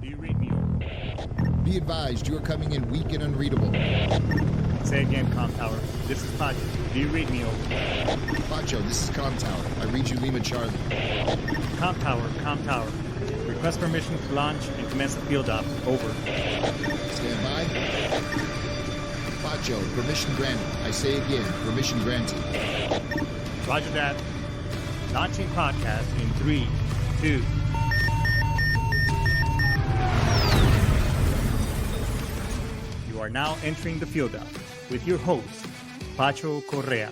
Do you read me over? Be advised, you are coming in weak and unreadable. Say again, Com Tower. This is Pacho. Do you read me over? Pacho, this is Com Tower. I read you Lima Charlie. Com Tower, Com Tower. Request permission to launch and commence the field op. Over. Stand by. Pacho, permission granted. I say again, permission granted. Roger that. Launching podcast in 3, 2. You are now entering the field op with your host, Pacho Correa,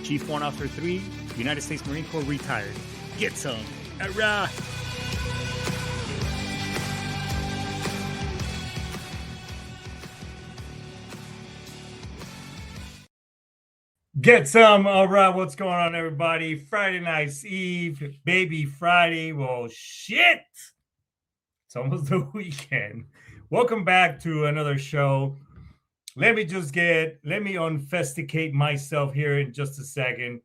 Chief Warrant Officer 3, United States Marine Corps retired. Get some. Hurrah! Get some. All right, what's going on, everybody? Friday night's eve, baby Friday. Well, shit. It's almost the weekend. Welcome back to another show. Let me unfesticate myself here in just a second.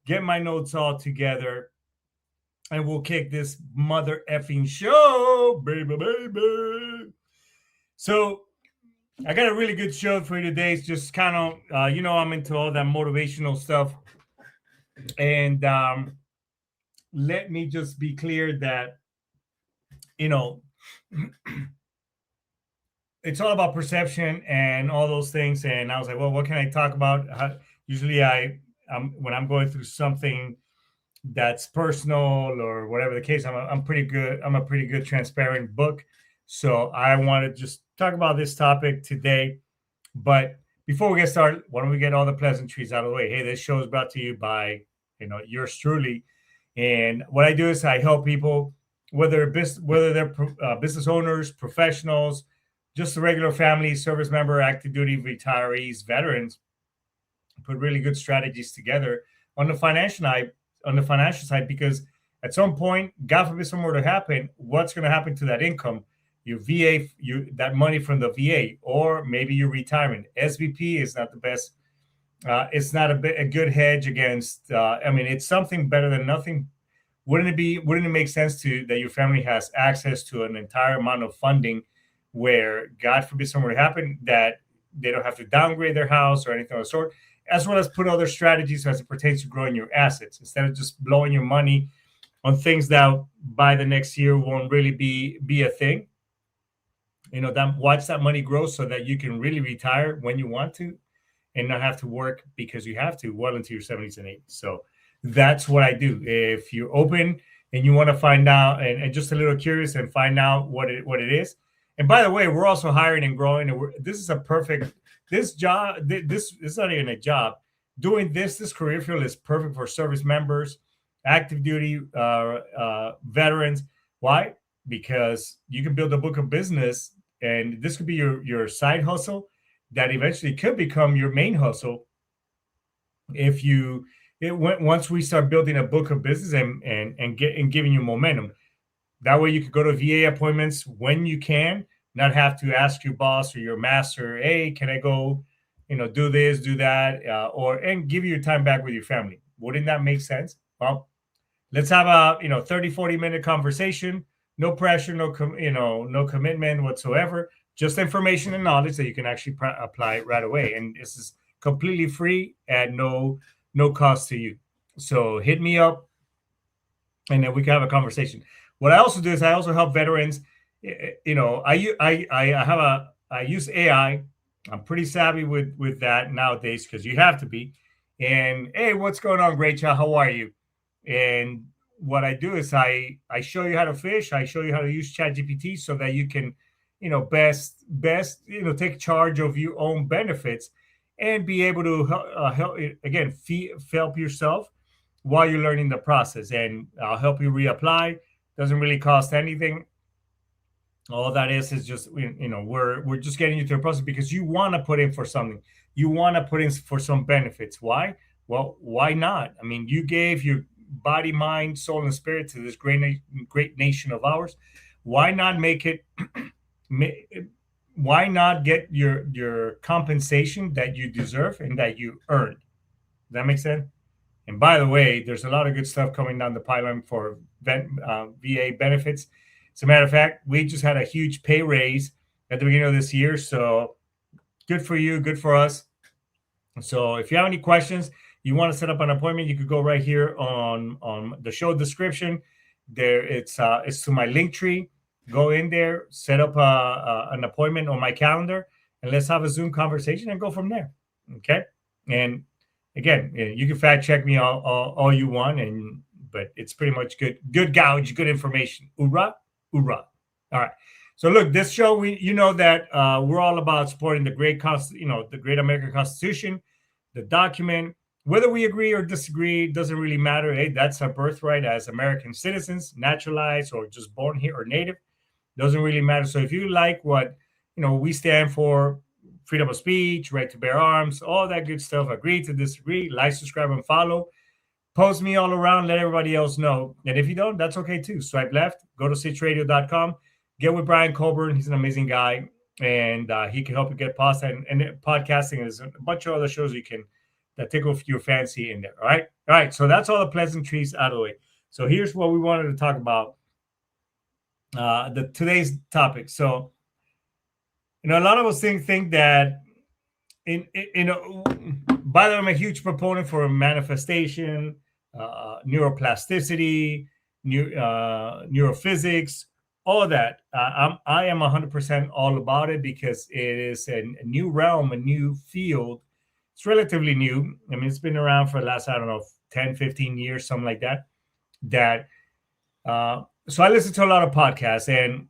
Get my notes all together. And we'll kick this mother effing show. Baby. So, I got a really good show for you today. It's just kind of, I'm into all that motivational stuff. And let me just be clear that, it's all about perception and all those things. And I was like, well, what can I talk about? Usually when I'm going through something that's personal or whatever the case, I'm pretty good. I'm a pretty good transparent book. So I want to just talk about this topic today. But before we get started, why don't we get all the pleasantries out of the way? Hey, this show is brought to you by, yours truly. And what I do is I help people, whether they're business owners, professionals, just a regular family, service member, active duty, retirees, veterans, put really good strategies together on the financial side, because at some point, God forbid something were to happen, what's going to happen to that income? Your VA, that money from the VA, or maybe your retirement. SVP is not the best. It's not a good hedge against. It's something better than nothing. Wouldn't it make sense that your family has access to an entire amount of funding, where God forbid something were to happen, that they don't have to downgrade their house or anything of the sort, as well as put other strategies as it pertains to growing your assets instead of just blowing your money on things that by the next year won't really be a thing. Watch that money grow so that you can really retire when you want to and not have to work because you have to well into your 70s and 80s. So that's what I do. If you're open and you want to find out and just a little curious and find out what it is. And by the way, we're also hiring and growing. And this job, this is not even a job. Doing this career field is perfect for service members, active duty, veterans. Why? Because you can build a book of business, and this could be your side hustle that eventually could become your main hustle once we start building a book of business and giving you momentum. That way you could go to VA appointments when you can, not have to ask your boss or your master, hey, can I go, do this, do that, and give you your time back with your family. Wouldn't that make sense? Well, let's have a 30, 40-minute conversation. No pressure, no commitment whatsoever. Just information and knowledge that you can actually apply right away. And this is completely free at no cost to you. So hit me up, and then we can have a conversation. What I also do is I also help veterans. I use AI. I'm pretty savvy with that nowadays because you have to be. And hey, what's going on, Great Child? How are you? And what I do is I show you how to fish. I show you how to use ChatGPT so that you can, best take charge of your own benefits and be able to help yourself while you're learning the process. And I'll help you reapply. Doesn't really cost anything. All that is just, we're just getting you through the process because you want to put in for something. You want to put in for some benefits. Why? Well, why not? I mean, you gave your body, mind, soul, and spirit to this great nation of ours. Why not make it? Why not get your compensation that you deserve and that you earned? Does that make sense? And by the way, there's a lot of good stuff coming down the pipeline for VA benefits. As a matter of fact, we just had a huge pay raise at the beginning of this year. So good for you, good for us. So if you have any questions, you want to set up an appointment, you could go right here on the show description. There, it's to my link tree. Go in there, set up an appointment on my calendar, and let's have a Zoom conversation and go from there. Okay. And again, you can fact check me all you want, but it's pretty much good gouge, good information. Hoorah, hoorah. All right. So look, this show, you know that we're all about supporting the the great American Constitution, the document. Whether we agree or disagree doesn't really matter. Hey, that's our birthright as American citizens, naturalized or just born here or native. Doesn't really matter. So if you like what we stand for, freedom of speech, right to bear arms, all that good stuff, agree to disagree, like, subscribe, and follow. Post me all around, let everybody else know. And if you don't, that's okay too. Swipe left, go to sitchradio.com, get with Brian Colburn. He's an amazing guy, and he can help you get past that. And podcasting, there's a bunch of other shows that tickle your fancy in there. All right. All right. So that's all the pleasantries out of the way. So here's what we wanted to talk about. Today's topic. So, a lot of us think that by the way, I'm a huge proponent for manifestation, neuroplasticity, neurophysics, all that. I am 100% all about it because it is a new realm, a new field. It's relatively new. I mean, it's been around for the last, 10, 15 years, something like that. So I listen to a lot of podcasts, and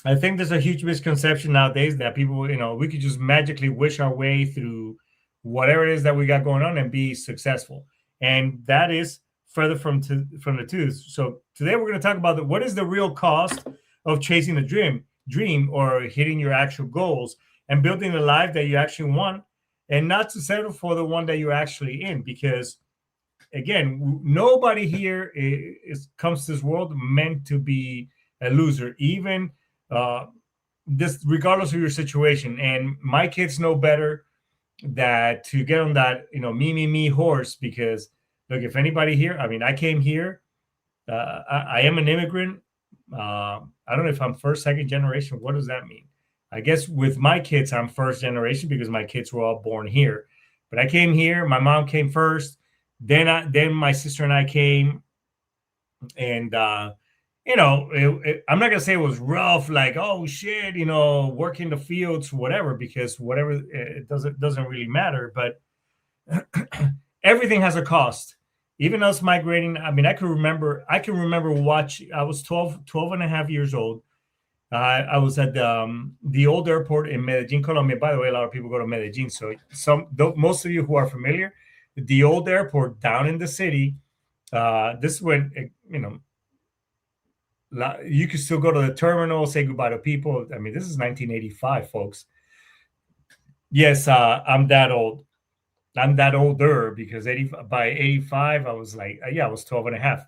I think there's a huge misconception nowadays that people, we could just magically wish our way through whatever it is that we got going on and be successful. And that is further from the truth. So today we're going to talk about what is the real cost of chasing a dream or hitting your actual goals and building the life that you actually want, and not to settle for the one that you're actually in. Because again, nobody here comes to this world meant to be a loser, even this, regardless of your situation. And my kids know better that to get on that, me horse, because look, if anybody here, I mean, I came here, I am an immigrant. I don't know if I'm first, second generation. What does that mean? I guess with my kids, I'm first generation because my kids were all born here. But I came here. My mom came first. Then my sister and I came, and I'm not gonna say it was rough, like, oh shit, working the fields, whatever, because whatever, it doesn't really matter. But everything has a cost. Even us migrating. I mean, I can remember watching. I was 12 and a half years old. I was at the old airport in Medellin, Colombia. By the way, a lot of people go to Medellin. So most of you who are familiar, the old airport down in the city, this is when, you can still go to the terminal, say goodbye to people. I mean, this is 1985, folks. Yes, I'm that old. I'm that older because by 85, I was like, I was 12 and a half.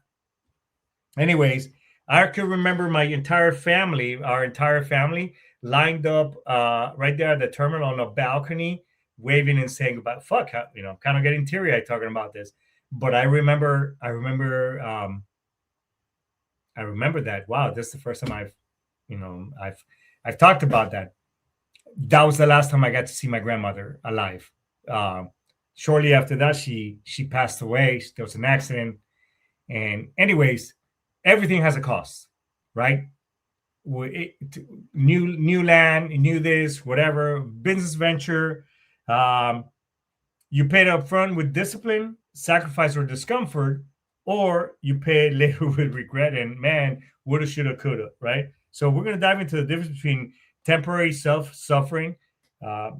Anyways, I can remember our entire family lined up right there at the terminal on a balcony, waving and saying goodbye. Fuck, kind of getting teary-eyed talking about this. But I remember that. Wow, this is the first time I've talked about that. That was the last time I got to see my grandmother alive. Shortly after that, she passed away. There was an accident. And anyways, everything has a cost, right? New land, new this, whatever, business venture. You paid up front with discipline, sacrifice, or discomfort, or you pay it later with regret and, man, woulda, shoulda, coulda, right? So we're going to dive into the difference between temporary suffering,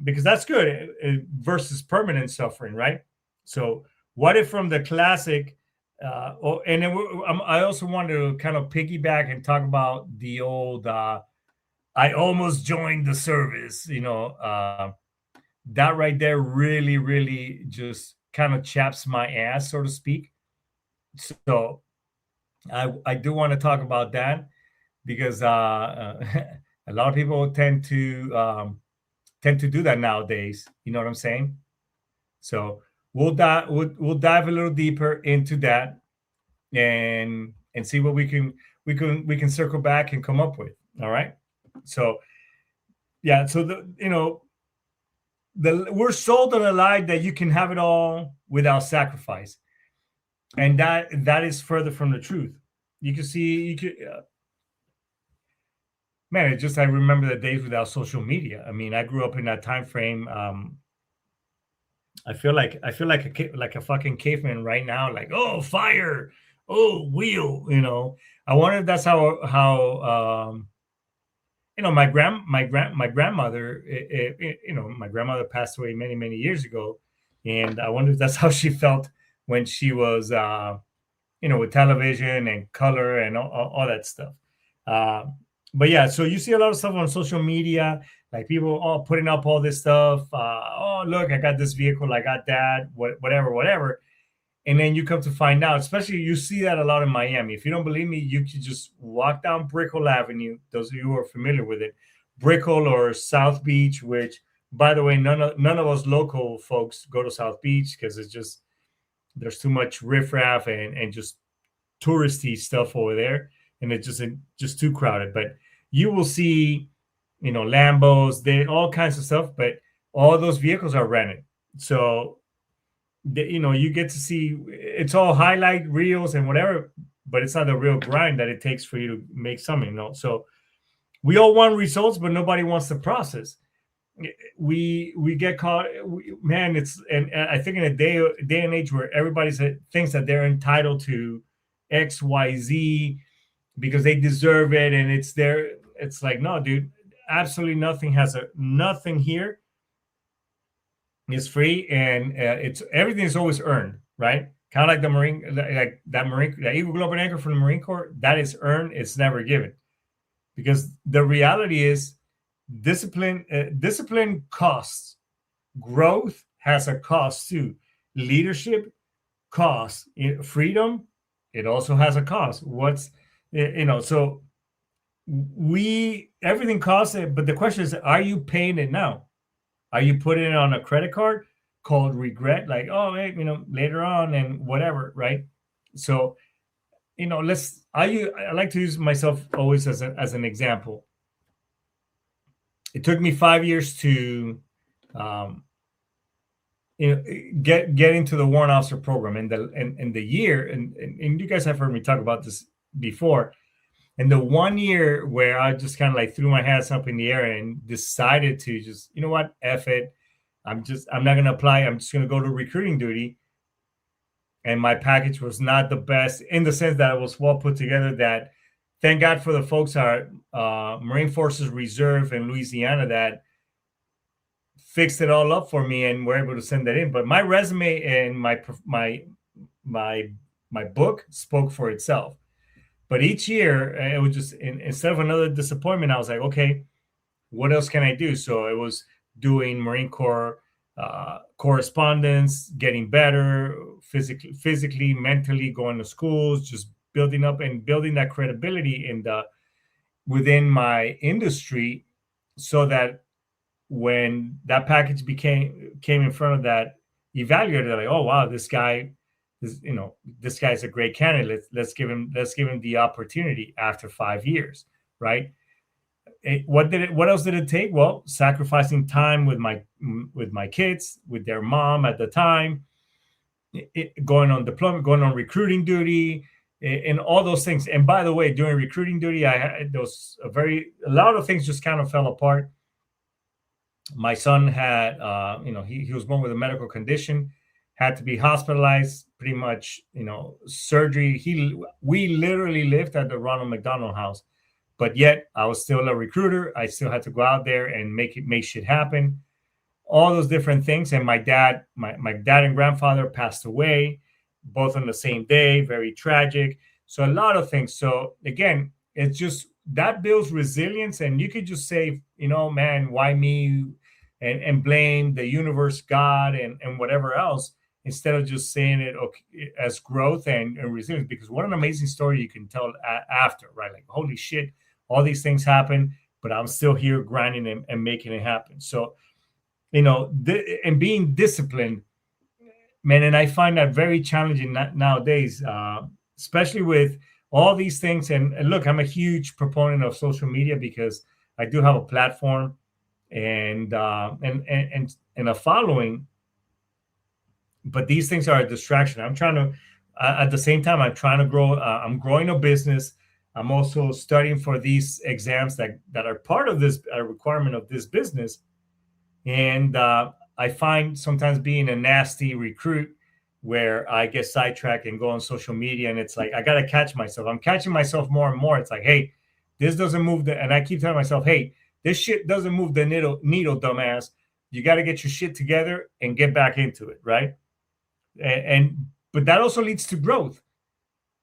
because that's good, versus permanent suffering, right? So what if from the classic, and then I also want to kind of piggyback and talk about the old, I almost joined the service, that right there really, really just kind of chaps my ass, so to speak. So I do want to talk about that because a lot of people tend to do that nowadays. You know what I'm saying? So we'll dive a little deeper into that. and see what we can circle back and come up with. All right. So yeah, so we're sold on a lie that you can have it all without sacrifice, and that is further from the truth. You can see, man, it just, I remember the days without social media. I mean, I grew up in that time frame. I feel like a fucking caveman right now. Like, oh, fire, oh, wheel. I wonder if that's how my grandmother. My grandmother passed away many many years ago, and I wonder if that's how she felt when she was with television and color and all that stuff. Uh, but yeah, so you see a lot of stuff on social media, like people all putting up all this stuff. Oh, look, I got this vehicle, I got that, whatever, whatever. And then you come to find out, especially you see that a lot in Miami. If you don't believe me, you can just walk down Brickell Avenue. Those of you who are familiar with it, Brickell or South Beach, which, by the way, none of us local folks go to South Beach because it's just, there's too much riffraff and just touristy stuff over there, and it's just too crowded. But you will see, Lambos, they all kinds of stuff, but all those vehicles are rented. So you get to see, it's all highlight reels and whatever, but it's not the real grind that it takes for you to make something. So we all want results, but nobody wants the process. We get caught, man. And I think in a day and age where everybody thinks that they're entitled to XYZ because they deserve it, and it's like, no, dude, absolutely nothing here is free, and it's everything is always earned, right? Kind of like the Marine, like that Eagle Globe and Anchor from the Marine Corps, that is earned, it's never given. Because the reality is, discipline costs. Growth has a cost too. Leadership costs. Freedom, it also has a cost. So everything costs it, but the question is, are you paying it now? Are you putting it on a credit card called regret? Like, oh, hey, later on and whatever, right? So, I like to use myself always as an example. It took me 5 years to get into the warrant officer program, and the year, and you guys have heard me talk about this before. And the 1 year where I just kind of like threw my hands up in the air and decided to just, you know what, F it. I'm not going to apply. I'm just going to go to recruiting duty. And my package was not the best, in the sense that it was well put together. That, thank God for the folks at Marine Forces Reserve in Louisiana that fixed it all up for me and were able to send that in. But my resume and my book spoke for itself. But each year, it was just, instead of another disappointment, I was like, okay, what else can I do? So it was doing Marine Corps correspondence, getting better physically, mentally, going to schools, just building up and building that credibility within my industry, so that when that package came in front of that evaluator, they're like, oh wow, this guy's a great candidate. Let's give him the opportunity after 5 years, right? What else did it take? Well, sacrificing time with my kids, with their mom at the time, going on deployment, going on recruiting duty, and all those things. And by the way, during recruiting duty, I had a lot of things just kind of fell apart. My son had, he was born with a medical condition, had to be hospitalized, pretty much, surgery. We literally lived at the Ronald McDonald House, but yet I was still a recruiter. I still had to go out there and make shit happen. All those different things. And my dad and grandfather passed away, both on the same day, very tragic. So a lot of things. So again, it's just, that builds resilience. And you could just say, man, why me? And blame the universe, God, and whatever else, instead of just saying it as growth and resilience. Because what an amazing story you can tell after, right? Like, holy shit, all these things happen, but I'm still here grinding and making it happen. So, and being disciplined, man, and I find that very challenging nowadays. especially with all these things. And look, I'm a huge proponent of social media because I do have a platform and a following, but these things are a distraction. I'm trying to, at the same time, I'm trying to grow. I'm growing a business. I'm also studying for these exams that are part of this requirement of this business. And I find sometimes being a nasty recruit where I get sidetracked and go on social media, and it's like I gotta catch myself. I'm catching myself more and more. It's like, hey, this doesn't move the, and I keep telling myself, hey, this shit doesn't move the needle, dumbass. You got to get your shit together and get back into it, right? And but that also leads to growth.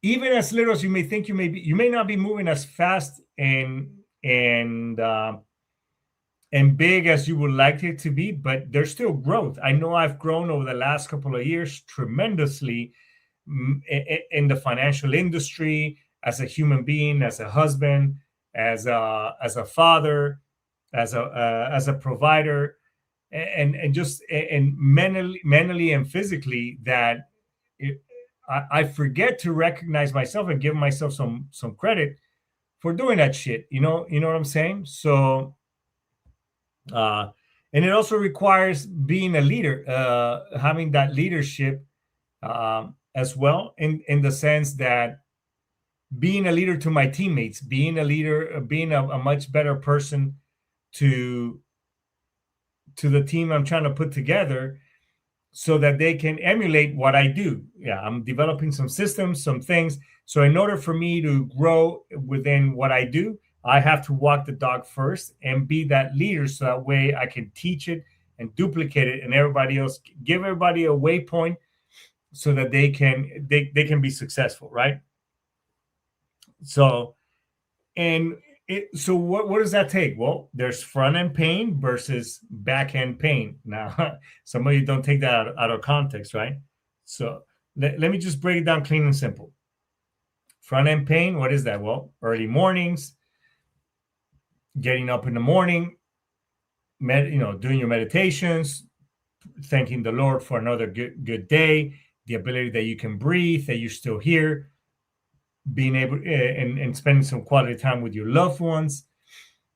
Even as little as you may think you may not be moving as fast and big as you would like it to be, but there's still growth. I know I've grown over the last couple of years tremendously in the financial industry, as a human being, as a husband, as a father, as a provider, and just and mentally and physically, that it, I forget to recognize myself and give myself some credit for doing that shit. You know what I'm saying? So uh, and it also requires being a leader, having that leadership as well, in the sense that being a leader to my teammates, being a leader, being a much better person to the team I'm trying to put together, so that they can emulate what I do. Yeah, I'm developing some systems, some things. So in order for me to grow within what I do, I have to walk the dog first and be that leader, so that way I can teach it and duplicate it, and everybody else, give everybody a waypoint, so that they can be successful, right? So so what does that take? Well, there's front end pain versus back end pain. Now, some of you don't take that out of context, right? So let me just break it down clean and simple. Front end pain, what is that? Well, early mornings, getting up in the morning, doing your meditations, thanking the Lord for another good day, the ability that you can breathe, that you're still here, being able and spending some quality time with your loved ones,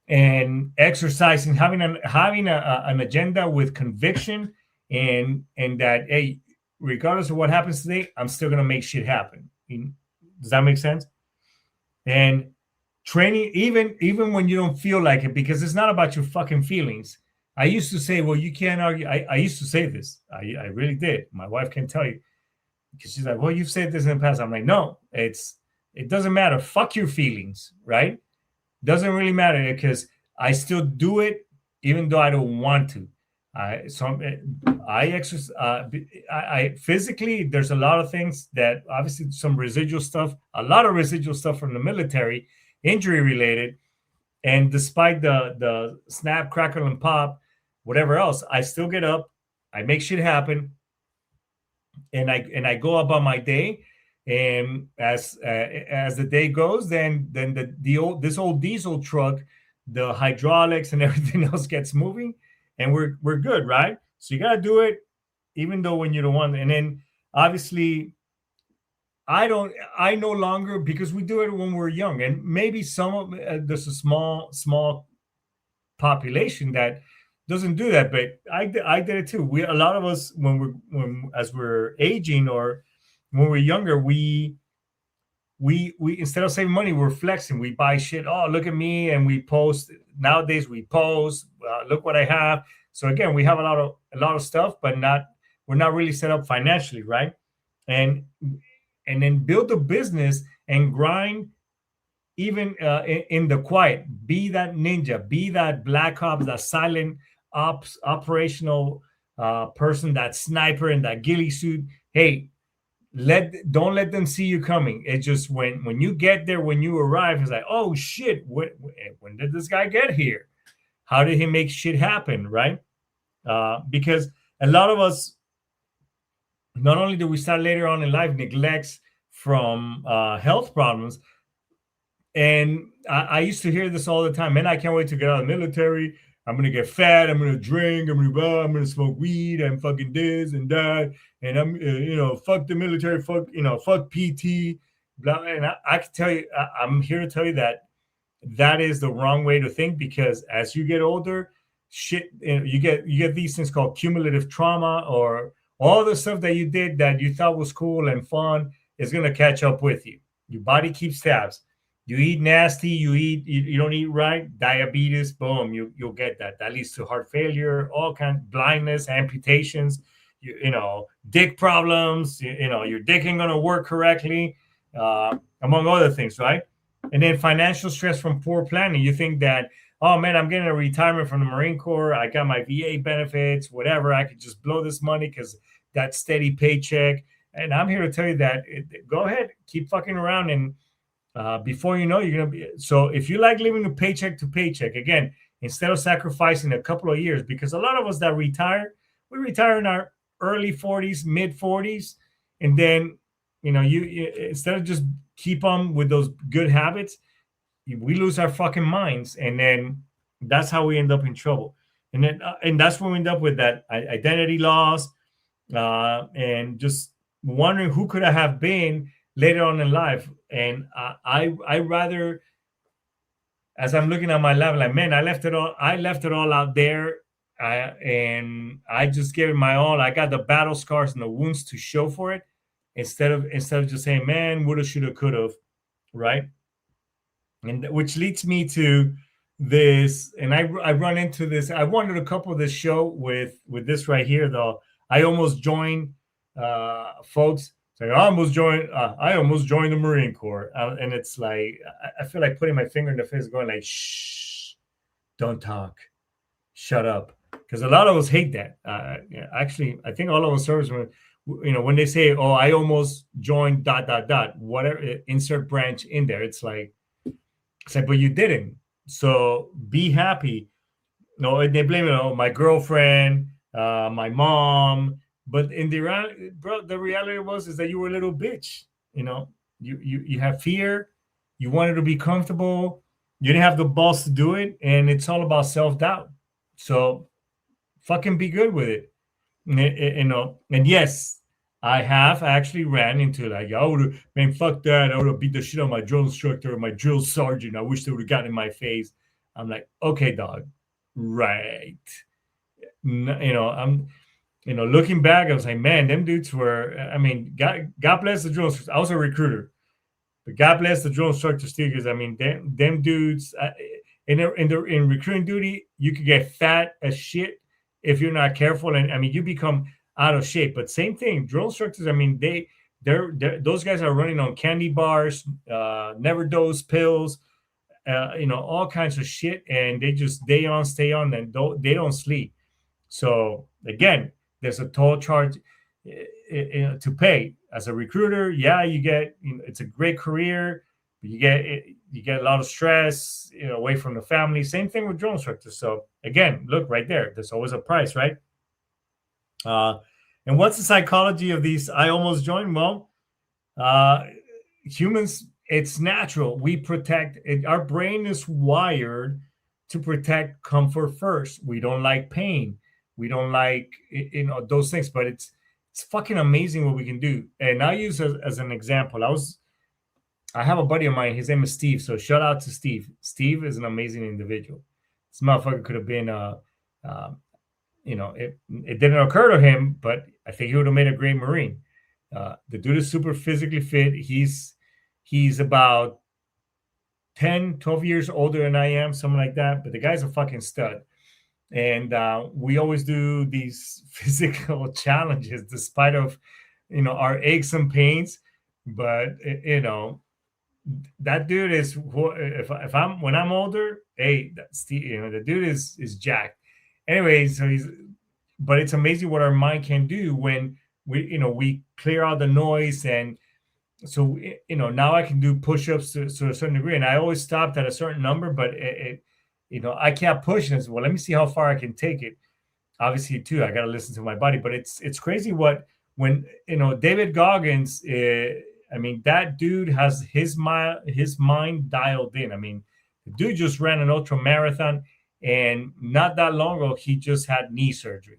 and exercising, having an agenda with conviction, and that, hey, regardless of what happens today, I'm still gonna make shit happen. Does that make sense? And training, even when you don't feel like it, because it's not about your fucking feelings. I used to say, well, you can't argue. I used to say this. I really did. My wife can tell you, because she's like, well, you've said this in the past. I'm like, no, it doesn't matter. Fuck your feelings, right? Doesn't really matter, because I still do it even though I don't want to. I exercise. I physically, there's a lot of things that, obviously, a lot of residual stuff from the military, injury related, and despite the snap, crackle, and pop, whatever else, I still get up, I make shit happen, and I go about my day. And as the day goes, then this old diesel truck, the hydraulics and everything else gets moving, and we're good, right? So you gotta do it, even though when you don't want. And then obviously, I no longer, because we do it when we're young, and maybe there's a small population that doesn't do that, but I did it too. A lot of us, as we're aging, or when we're younger, we instead of saving money, we're flexing. We buy shit. Oh, look at me, and we post. Nowadays, we post. Look what I have. So again, we have a lot of stuff, but we're not really set up financially, right? And then build a business and grind, even in the quiet. Be that ninja. Be that black ops, that silent ops, operational person, that sniper in that ghillie suit. Hey, don't let them see you coming. It's just when you get there, when you arrive, it's like, oh shit, when did this guy get here? How did he make shit happen, right? Because a lot of us, not only do we start later on in life, neglects from health problems. And I used to hear this all the time. Man, I can't wait to get out of the military. I'm gonna get fat. I'm gonna drink. I'm gonna smoke weed. I'm fucking this and that. And I'm, fuck the military. Fuck PT. blah. And I can tell you, I'm here to tell you that that is the wrong way to think, because as you get older, shit, you get these things called cumulative trauma, or all the stuff that you did that you thought was cool and fun is gonna catch up with you. Your body keeps tabs. You eat nasty, you don't eat right, diabetes, boom, you'll get that. That leads to heart failure, all kinds, blindness, amputations, dick problems, your dick ain't gonna work correctly, among other things, right? And then financial stress from poor planning. You think that, oh man, I'm getting a retirement from the Marine Corps. I got my VA benefits, whatever. I could just blow this money because that steady paycheck. And I'm here to tell you that go ahead, keep fucking around, and before you know, you're gonna be. So if you like living a paycheck to paycheck, again, instead of sacrificing a couple of years, because a lot of us that retire, we retire in our early 40s, mid 40s, and then you instead of just keep on with those good habits, we lose our fucking minds, and then that's how we end up in trouble. And that's when we end up with that identity loss, and just wondering who could I have been later on in life. And I rather, as I'm looking at my life, like, man, I left it all out there, and I just gave it my all. I got the battle scars and the wounds to show for it, instead of just saying, man, woulda, shoulda, coulda, right? And which leads me to this, and I run into this. I wanted to couple this show with this right here, though. I almost joined, folks. Like, I almost joined the Marine Corps, and it's like I feel like putting my finger in the face, going like, "Shh, don't talk, shut up," because a lot of us hate that. Actually, I think all of us servicemen, when they say, "Oh, I almost joined dot dot dot," whatever, insert branch in there. It's like, but you didn't. So be happy. No, they blame it on my girlfriend, my mom. But in the reality is that you were a little bitch. You have fear. You wanted to be comfortable. You didn't have the balls to do it, and it's all about self-doubt. So fucking be good with it. And yes, I have actually ran into, like, I would have, man, fuck that. I would have beat the shit out of my drill instructor or my drill sergeant. I wish they would have gotten in my face. I'm like, okay, dog, right. I'm, looking back, I was like, man, them dudes were, I mean, God bless the drill instructor. I was a recruiter, but God bless the drill instructor still, because I mean, them dudes, in recruiting duty, you could get fat as shit if you're not careful, and I mean, you become out of shape. But same thing, drill instructors, I mean, they're those guys are running on candy bars, never dose pills, all kinds of shit, and they just stay on, and they don't sleep. So again, there's a toll charge to pay as a recruiter. Yeah, you get, it's a great career, but you get a lot of stress, away from the family. Same thing with drill instructors. So again, look right there. There's always a price, right? And what's the psychology of these? I almost joined. Well, humans, it's natural. We protect it. Our brain is wired to protect comfort first. We don't like pain. We don't like, those things. But it's fucking amazing what we can do. And I use as an example. I have a buddy of mine. His name is Steve. So shout out to Steve. Steve is an amazing individual. This motherfucker could have been it didn't occur to him, but I think he would have made a great Marine. The dude is super physically fit. He's about 10, 12 years older than I am, something like that. But the guy's a fucking stud. And we always do these physical challenges despite of, our aches and pains. But, that dude is, when I'm older, hey, that's the dude is jacked. Anyway, but it's amazing what our mind can do when we clear out the noise. And so, now I can do push-ups to a certain degree, and I always stopped at a certain number, but I kept pushing. I said, well, let me see how far I can take it. Obviously, too, I got to listen to my body, but it's crazy when David Goggins, that dude has his mind dialed in. I mean, the dude just ran an ultra marathon, and not that long ago, he just had knee surgery.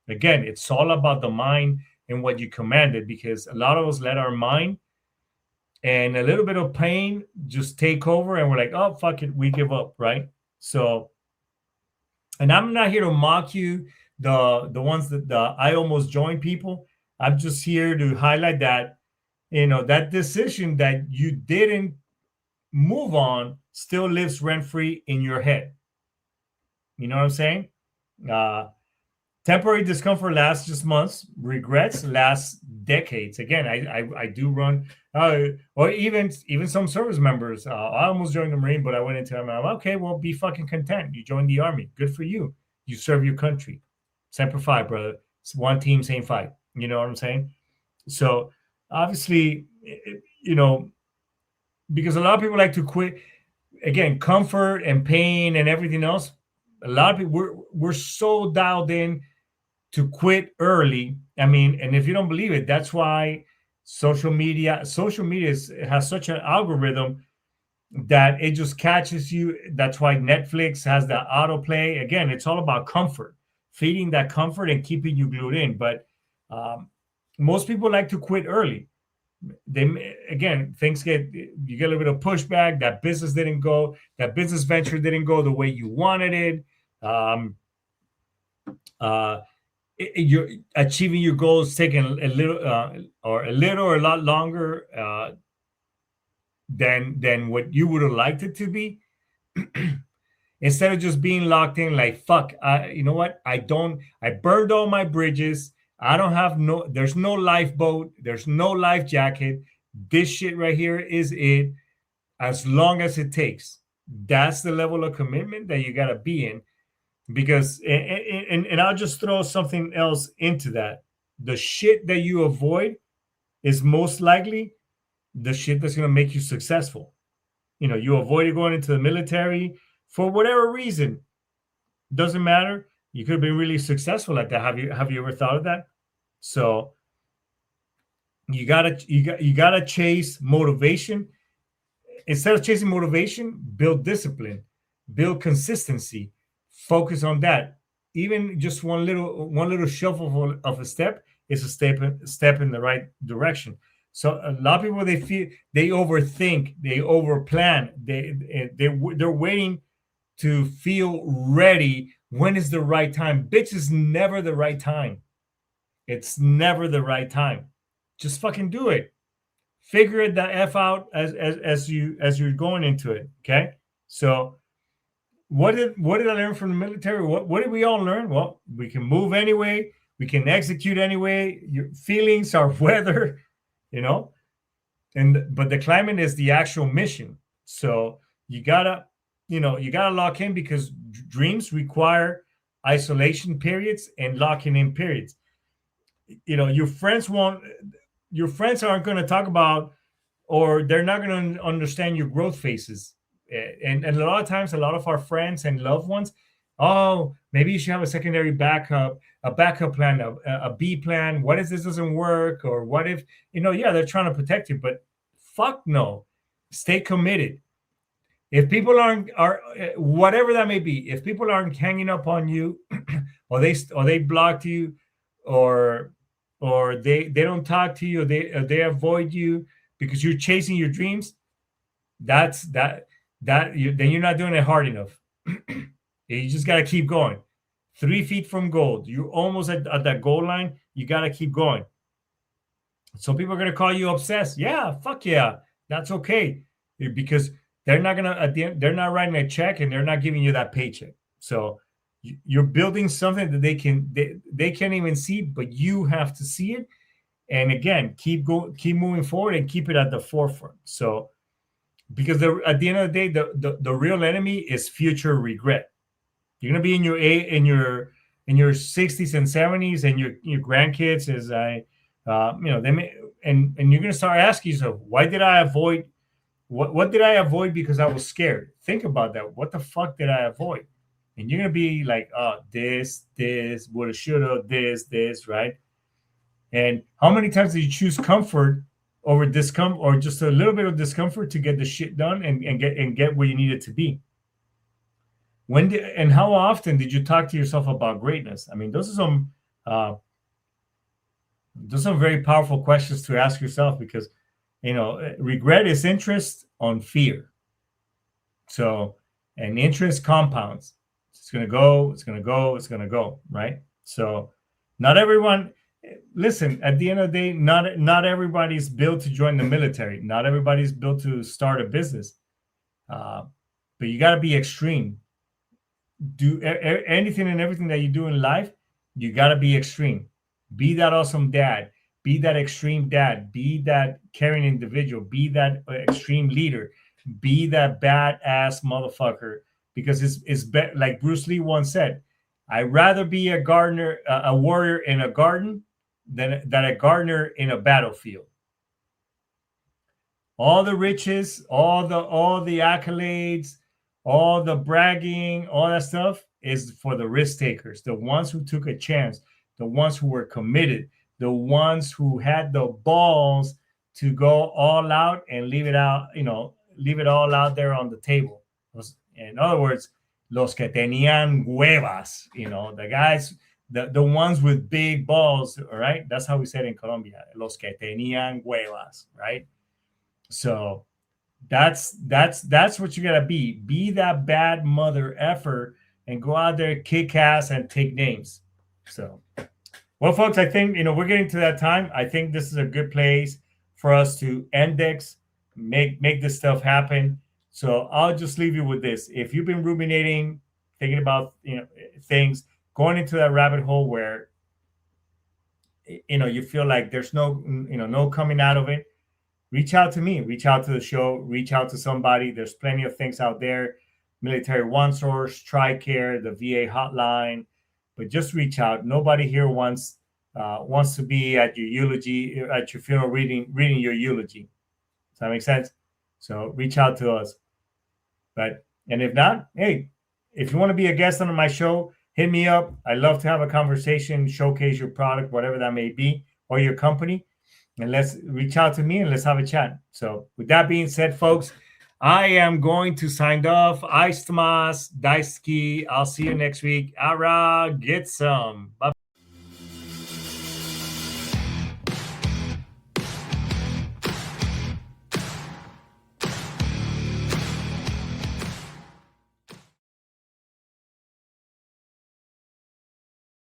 Again, it's all about the mind and what you commanded, because a lot of us let our mind and a little bit of pain just take over, and we're like, oh fuck it, we give up, right? So, and I'm not here to mock you, the ones that I almost joined people. I'm just here to highlight that, that decision that you didn't move on still lives rent free in your head. You know what I'm saying? Uh, Temporary discomfort lasts just months. Regrets last decades. Again, I do run, or even some service members. I almost joined the Marine, but I went into. I'm like, okay, well, be fucking content. You joined the Army. Good for you. You serve your country. Semper Fi, brother. It's one team, same fight. You know what I'm saying? So obviously, because a lot of people like to quit. Again, comfort and pain and everything else. A lot of people we're so dialed in to quit early. I mean, and if you don't believe it, that's why social media has such an algorithm that it just catches you. That's why Netflix has the autoplay. Again, it's all about comfort, feeding that comfort and keeping you glued in. But most people like to quit early. Things you get a little bit of pushback. That business didn't go. That business venture didn't go the way you wanted it. You're achieving your goals taking a little or a lot longer than what you would have liked it to be. Instead of just being locked in, like fuck, you know what? I burned all my bridges. I don't have there's no lifeboat, there's no life jacket. This shit right here is it, as long as it takes. That's the level of commitment that you gotta be in. Because and I'll just throw something else into that. The shit that you avoid is most likely the shit that's going to make you successful. You avoided going into the military for whatever reason. Doesn't matter. You could have been really successful at that. Have you ever thought of that? So you gotta chase motivation. Instead of chasing motivation, build discipline, build consistency. Focus on that. Even just one little shuffle of a step is a step in the right direction. So a lot of people, they overthink, they overplan, they're waiting to feel ready. When is the right time? Bitch, is never the right time. It's never the right time. Just fucking do it. Figure it the F out as you're going into it. Okay. So what did I learn from the military? What did we all learn? Well, we can move anyway. We can execute anyway. Your feelings are weather, but the climate is the actual mission. So you gotta lock in, because dreams require isolation periods and locking in periods. Your friends aren't going to talk about, or they're not going to understand your growth phases. And a lot of times, a lot of our friends and loved ones, oh, maybe you should have a secondary backup, a backup plan, a B plan. What if this doesn't work? Or what if, yeah, they're trying to protect you, but fuck no. Stay committed. If people are whatever that may be, if people aren't hanging up on you, or they blocked you, or they don't talk to you, or they avoid you because you're chasing your dreams, then you're not doing it hard enough. You just got to keep going. 3 feet from gold. You're almost at that goal line. You got to keep going. So people are going to call you obsessed. Yeah, fuck yeah. That's okay. Because they're not going to, at the end, they're not writing a check, and they're not giving you that paycheck. So you're building something that they can't even see, but you have to see it. And again, keep moving forward and keep it at the forefront. So, because at the end of the day, the real enemy is future regret. You're gonna be in your 60s and 70s, and your grandkids they may, and you're gonna start asking yourself, why did I avoid? What did I avoid because I was scared? Think about that. What the fuck did I avoid? And you're gonna be like, oh, this, woulda, shoulda, this, right? And how many times did you choose comfort over discomfort, or just a little bit of discomfort to get the shit done and get where you needed to be? And how often did you talk to yourself about greatness? I mean, those are some very powerful questions to ask yourself, because regret is interest on fear. So, and interest compounds. It's going to go, it's going to go, it's going to go, right? So, not everyone, listen, at the end of the day, not everybody's built to join the military. Not everybody's built to start a business. But you got to be extreme. Do anything and everything that you do in life, you got to be extreme. Be that awesome dad. Be that extreme dad. Be that caring individual. Be that extreme leader. Be that badass motherfucker. Because it's like Bruce Lee once said, I'd rather be a gardener, a warrior in a garden than a gardener in a battlefield. All the riches, all the accolades, all the bragging, all that stuff is for the risk takers, the ones who took a chance, the ones who were committed, the ones who had the balls to go all out and leave it out, leave it all out there on the table. In other words, los que tenían huevas, the guys, the ones with big balls, all right? That's how we said in Colombia, los que tenían huevas, right? So that's what you gotta be. Be that bad mother effer and go out there, kick ass, and take names. So, well, folks, I think we're getting to that time. I think this is a good place for us to index, make this stuff happen. So I'll just leave you with this. If you've been ruminating, thinking about things, going into that rabbit hole where you feel like there's no coming out of it, reach out to me, reach out to the show, reach out to somebody. There's plenty of things out there. Military One Source, TRICARE, the VA hotline, but just reach out. Nobody here wants to be at your eulogy, at your funeral, reading your eulogy. Does that make sense? So reach out to us. And if not, hey, if you want to be a guest on my show, hit me up. I love to have a conversation, showcase your product, whatever that may be, or your company. And let's reach out to me and let's have a chat. So with that being said, folks, I am going to sign off. Aistmas, Daisuki. I'll see you next week. Ara, get some. Bye.